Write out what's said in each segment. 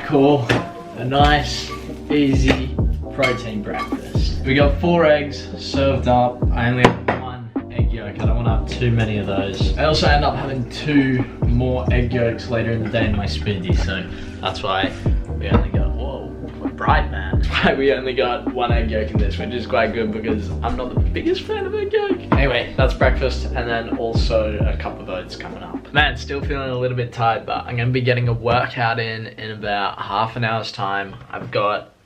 call a nice, easy protein breakfast. We got 4 eggs served up. I only have 1 egg yolk. I don't want to have too many of those. I also end up having 2 more egg yolks later in the day in my smoothie, so that's why we only got, whoa, we're bright, man. We only got 1 egg yolk in this, which is quite good because I'm not the biggest fan of egg yolk. Anyway, that's breakfast, and then also a cup of oats coming up. Man, still feeling a little bit tired, but I'm gonna be getting a workout in about half an hour's time.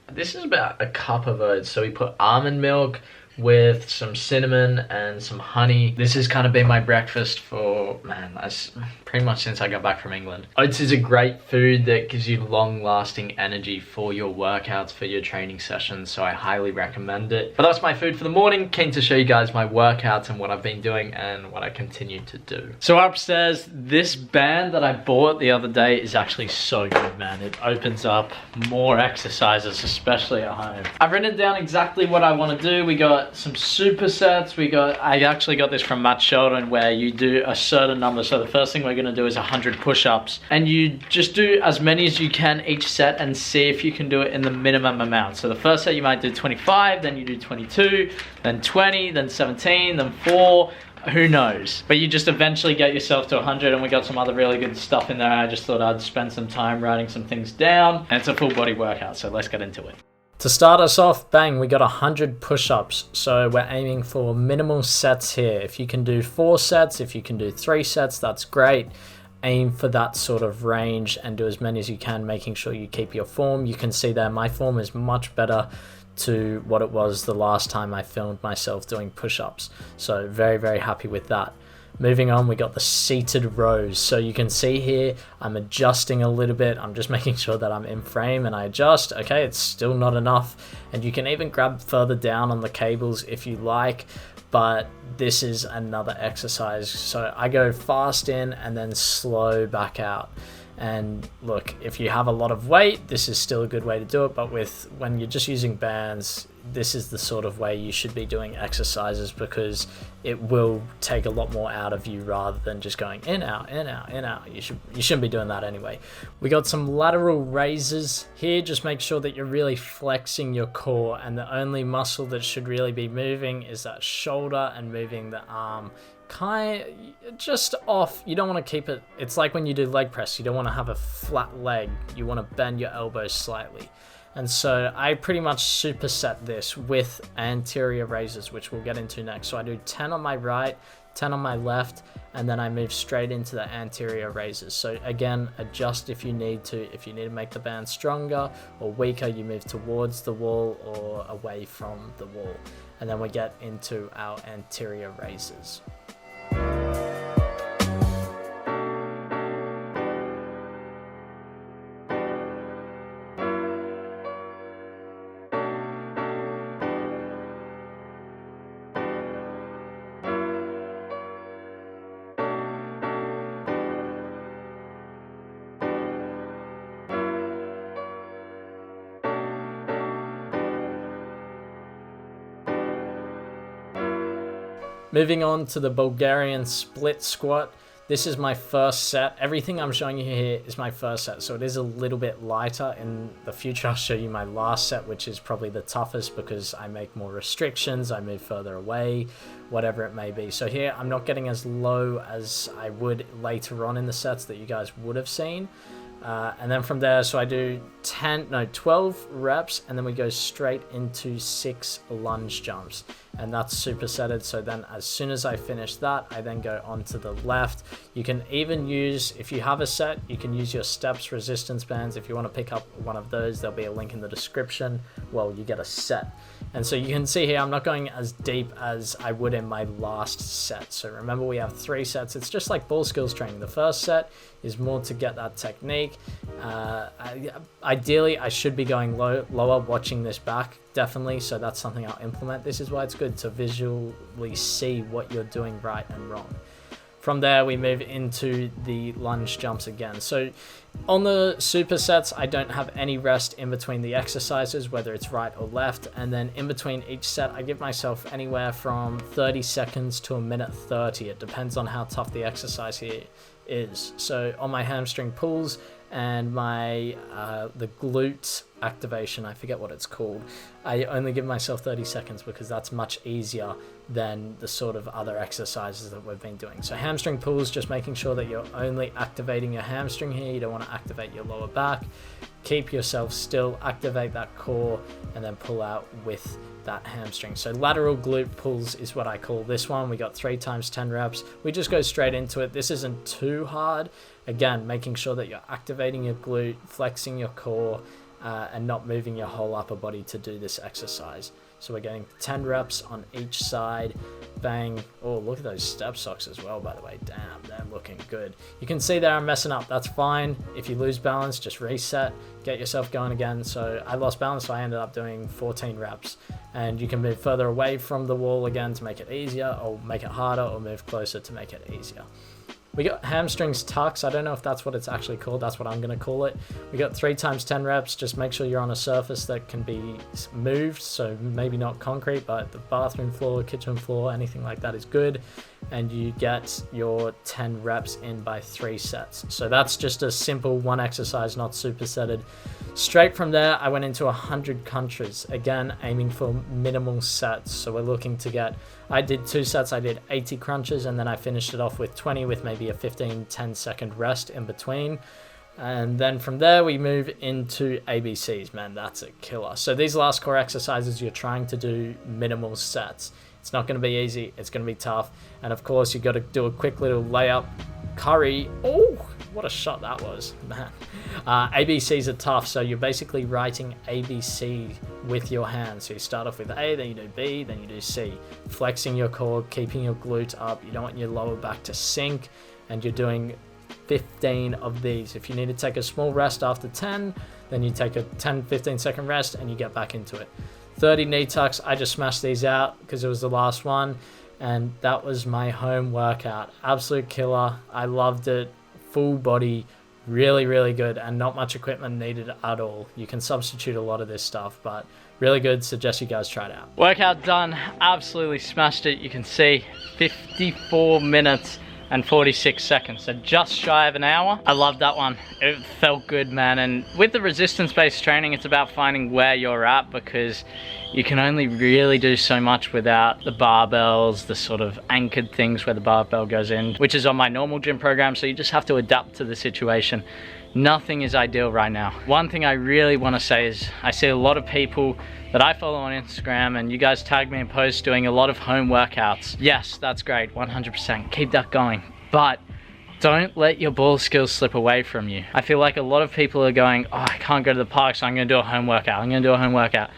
This is about a cup of oats. So we put almond milk with some cinnamon and some honey. This has kind of been my breakfast for, man, that's pretty much since I got back from England. Oats is a great food that gives you long-lasting energy for your workouts, for your training sessions, so I highly recommend it. But that's my food for the morning. Keen to show you guys my workouts and what I've been doing and what I continue to do. So upstairs, this band that I bought the other day is actually so good, man. It opens up more exercises, especially at home. I've written down exactly what I want to do. We got some supersets. I actually got this from Matt Sheldon, where you do a certain number. So the first thing we're going to do is 100 push-ups, and you just do as many as you can each set and see if you can do it in the minimum amount. So the first set you might do 25, then you do 22, then 20, then 17, then 4, who knows, but you just eventually get yourself to 100. And we got some other really good stuff in there. I just thought I'd spend some time writing some things down, and it's a full body workout, so let's get into it. To start us off, bang, we got 100 push-ups. So we're aiming for minimal sets here. If you can do 4 sets, if you can do 3 sets, that's great. Aim for that sort of range and do as many as you can, making sure you keep your form. You can see there, my form is much better to what it was the last time I filmed myself doing push-ups. So very, very happy with that. Moving on, we got the seated rows. So you can see here, I'm adjusting a little bit. I'm just making sure that I'm in frame and I adjust. Okay, it's still not enough. And you can even grab further down on the cables if you like, but this is another exercise. So I go fast in and then slow back out. And look, if you have a lot of weight, this is still a good way to do it. But when you're just using bands, this is the sort of way you should be doing exercises, because it will take a lot more out of you rather than just going in, out, in, out, in, out. You shouldn't be doing that anyway. We got some lateral raises here. Just make sure that you're really flexing your core, and the only muscle that should really be moving is that shoulder and moving the arm just off. You don't want to keep it. It's like when you do leg press, you don't want to have a flat leg. You want to bend your elbows slightly. And so I pretty much superset this with anterior raises, which we'll get into next. So I do 10 on my right, 10 on my left, and then I move straight into the anterior raises. So again, adjust if you need to. If you need to make the band stronger or weaker, you move towards the wall or away from the wall. And then we get into our anterior raises. Moving on to the Bulgarian split squat. This is my first set. Everything I'm showing you here is my first set, so it is a little bit lighter. In the future, I'll show you my last set, which is probably the toughest because I make more restrictions, I move further away, whatever it may be. So here, I'm not getting as low as I would later on in the sets that you guys would have seen. And then from there, so I do 12 reps, and then we go straight into 6 lunge jumps, and that's supersetted. So then as soon as I finish that, I then go onto the left. You can even use, if you have a set, you can use your Stepzz resistance bands. If you want to pick up one of those, there'll be a link in the description. Well, you get a set. And so you can see here, I'm not going as deep as I would in my last set. So remember, we have 3 sets. It's just like ball skills training. The first set is more to get that technique. Ideally, I should be going lower, watching this back, definitely. So that's something I'll implement. This is why it's good to visually see what you're doing right and wrong. From there, we move into the lunge jumps again. So on the supersets, I don't have any rest in between the exercises, whether it's right or left. And then in between each set, I give myself anywhere from 30 seconds to 1:30. It depends on how tough the exercise here is. So on my hamstring pulls, and my the glute activation, I forget what it's called. I only give myself 30 seconds because that's much easier than the sort of other exercises that we've been doing. So hamstring pulls, just making sure that you're only activating your hamstring here. You don't want to activate your lower back. Keep yourself still, activate that core, and then pull out with that hamstring. So lateral glute pulls is what I call this one. We got 3 times 10 reps. We just go straight into it. This isn't too hard. Again, making sure that you're activating your glute, flexing your core, and not moving your whole upper body to do this exercise. So we're getting 10 reps on each side. Bang. Oh, look at those Stepzz socks as well, by the way. Damn, they're looking good. You can see there I'm messing up. That's fine. If you lose balance, just reset, get yourself going again. So I lost balance, so I ended up doing 14 reps. And you can move further away from the wall again to make it easier, or make it harder, or move closer to make it easier. We got hamstrings tucks. I don't know if that's what it's actually called. That's what I'm going to call it. We got 3 times 10 reps. Just make sure you're on a surface that can be moved. So maybe not concrete, but the bathroom floor, kitchen floor, anything like that is good. And you get your 10 reps in by 3 sets. So that's just a simple one exercise, not supersetted. Straight from there, I went into 100 crunches. Again, aiming for minimal sets. So we're looking to get, I did 2 sets, I did 80 crunches, and then I finished it off with 20 with maybe a 10 second rest in between. And then from there, we move into ABCs. Man, that's a killer. So these last core exercises, you're trying to do minimal sets. It's not going to be easy. It's going to be tough. And of course, you got to do a quick little layup curry. Oh, what a shot that was, man. ABCs are tough, so you're basically writing ABC with your hands. So you start off with A, then you do B, then you do C. Flexing your core, keeping your glute up. You don't want your lower back to sink, and you're doing 15 of these. If you need to take a small rest after 10, then you take a 10-15 second rest and you get back into it. 30 knee tucks. I just smashed these out because it was the last one, and that was my home workout. Absolute killer. I loved it. Full body, really, really good, and not much equipment needed at all. You can substitute a lot of this stuff, but really good. Suggest you guys try it out. Workout done. Absolutely smashed it. You can see 54 minutes and 46 seconds, so just shy of an hour. I love that one. It felt good, man. And with the resistance-based training, it's about finding where you're at, because you can only really do so much without the barbells, the sort of anchored things where the barbell goes in, which is on my normal gym program. So you just have to adapt to the situation. Nothing is ideal right now. One thing I really want to say is I see a lot of people that I follow on Instagram, and you guys tag me in posts doing a lot of home workouts. Yes, that's great, 100%. Keep that going. But don't let your ball skills slip away from you. I feel like a lot of people are going, oh, I can't go to the park, so I'm going to do a home workout. I'm going to do a home workout.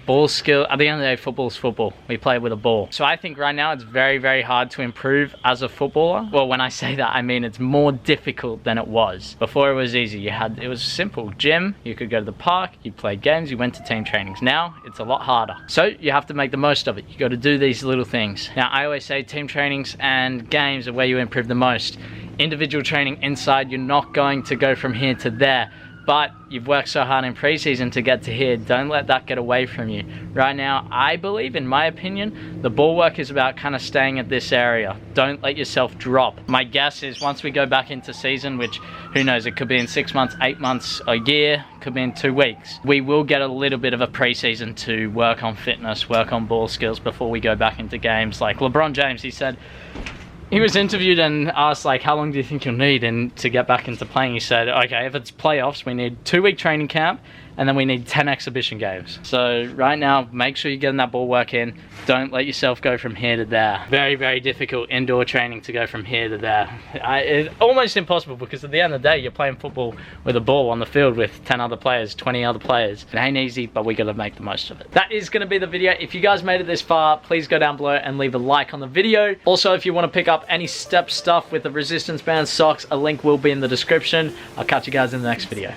Ball skill, at the end of the day, football's football. We play with a ball. So I think right now it's very, very hard to improve as a footballer. Well, when I say that, I mean it's more difficult than it was. Before it was easy. It was simple. Gym, you could go to the park, you played games, you went to team trainings. Now it's a lot harder. So you have to make the most of it. You got to do these little things. Now I always say team trainings and games are where you improve the most. Individual training inside, you're not going to go from here to there. But you've worked so hard in preseason to get to here. Don't let that get away from you. Right now, I believe, in my opinion, the ball work is about kind of staying at this area. Don't let yourself drop. My guess is once we go back into season, which who knows, it could be in 6 months, 8 months, a year, could be in 2 weeks. We will get a little bit of a preseason to work on fitness, work on ball skills before we go back into games. Like LeBron James, he said, he was interviewed and asked, like, how long do you think you'll need to get back into playing? He said, okay, if it's playoffs, we need 2-week training camp, and then we need 10 exhibition games. So right now, make sure you're getting that ball work in. Don't let yourself go from here to there. Very, very difficult indoor training to go from here to there. It's almost impossible, because at the end of the day, you're playing football with a ball on the field with 10 other players, 20 other players. It ain't easy, but we gotta make the most of it. That is gonna be the video. If you guys made it this far, please go down below and leave a like on the video. Also, if you wanna pick up any Stepzz stuff with the resistance band socks, a link will be in the description. I'll catch you guys in the next video.